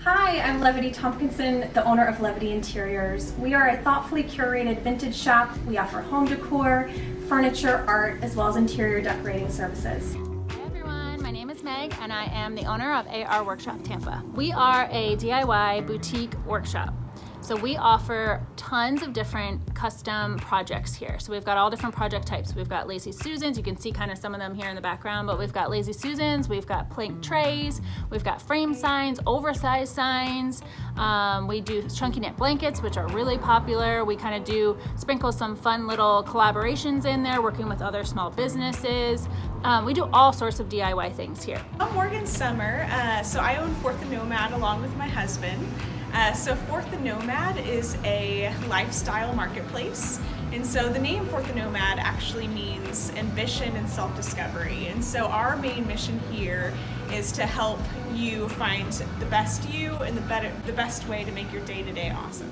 Hi, I'm Levity Tompkinson, the owner of Levity Interiors. We are a thoughtfully curated vintage shop. We offer home decor, furniture, art, as well as interior decorating services. Hi everyone, my name is Meg and I am the owner of AR Workshop Tampa. We are a DIY boutique workshop. So we offer tons of different custom projects here. So we've got all different project types. We've got Lazy Susans, you can see kind of some of them here in the background, but we've got Lazy Susans, we've got plank trays, we've got frame signs, oversized signs. We do chunky knit blankets, which are really popular. We kind of do sprinkle some fun little collaborations in there, working with other small businesses. We do all sorts of DIY things here. I'm Morgan Summer, so I own Fourth and Nomad along with my husband. So Fourth and Nomad is a lifestyle marketplace, and so the name Fourth and Nomad actually means ambition and self-discovery. And so our main mission here is to help you find the best you and the best way to make your day-to-day awesome.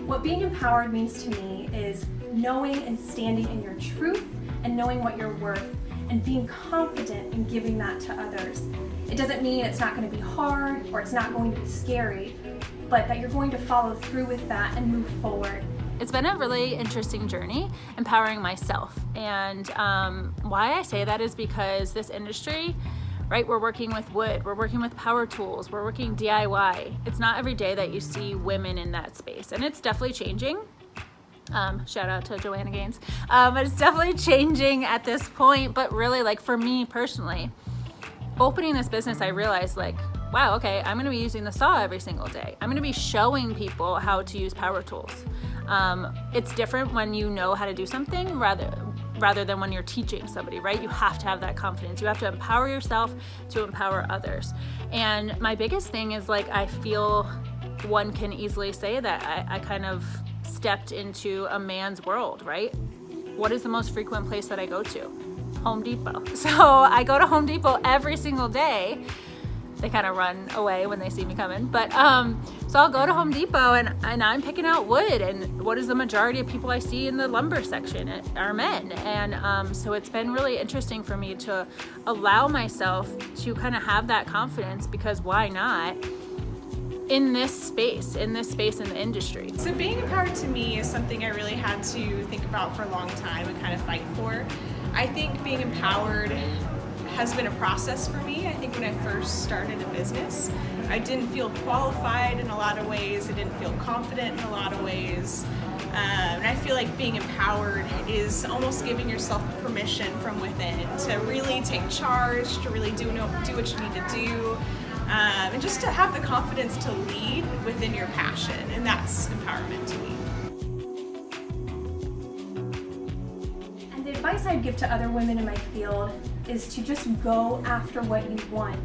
What being empowered means to me is knowing and standing in your truth and knowing what you're worth and being confident in giving that to others. It doesn't mean it's not going to be hard or it's not going to be scary, but that you're going to follow through with that and move forward. It's been a really interesting journey empowering myself. And why I say that is because this industry, right, we're working with wood, we're working with power tools, we're working DIY. It's not every day that you see women in that space, and it's definitely changing. Shout out to Joanna Gaines. But it's definitely changing at this point, but really, like, for me personally, opening this business, I realized, like, wow, okay, I'm gonna be using the saw every single day. I'm gonna be showing people how to use power tools. It's different when you know how to do something rather than when you're teaching somebody, right? You have to have that confidence. You have to empower yourself to empower others. And my biggest thing is, like, I feel one can easily say that I kind of stepped into a man's world, right? What is the most frequent place that I go to? Home Depot. So I go to Home Depot every single day. They kind of run away when they see me coming, but so I'll go to Home Depot and I'm picking out wood, and what is the majority of people I see in the lumber section are men. And so it's been really interesting for me to allow myself to kind of have that confidence, because why not in this space in the industry. So being empowered to me is something I really had to think about for a long time and kind of fight for. I think being empowered has been a process for me. I think when I first started a business, I didn't feel qualified in a lot of ways. I didn't feel confident in a lot of ways. And I feel like being empowered is almost giving yourself permission from within to really take charge, to really do what you need to do, and just to have the confidence to lead within your passion, and that's empowerment to me. And the advice I'd give to other women in my field is to just go after what you want.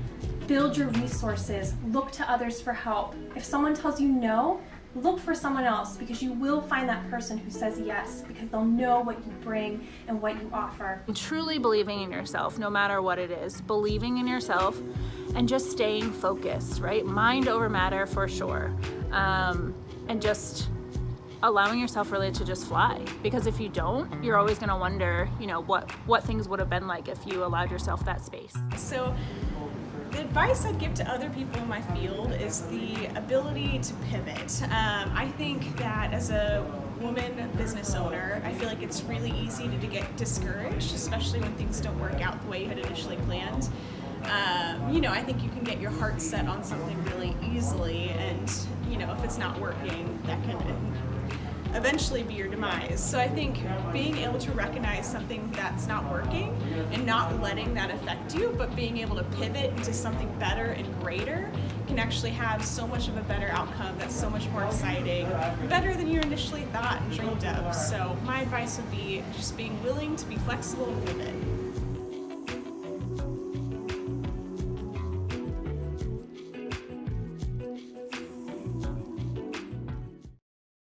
Build your resources, look to others for help. If someone tells you no, look for someone else, because you will find that person who says yes, because they'll know what you bring and what you offer. Truly believing in yourself, no matter what it is, believing in yourself and just staying focused, right? Mind over matter for sure. And just allowing yourself really to just fly, because if you don't, you're always going to wonder, you know, what things would have been like if you allowed yourself that space. So the advice I'd give to other people in my field is the ability to pivot. I think that as a woman business owner, I feel like it's really easy to get discouraged, especially when things don't work out the way you had initially planned. I think you can get your heart set on something really easily, and if it's not working, that can eventually be your demise. So I think being able to recognize something that's not working and not letting that affect you, but being able to pivot into something better and greater can actually have so much of a better outcome that's so much more exciting, better than you initially thought and dreamed of. So my advice would be just being willing to be flexible and pivot.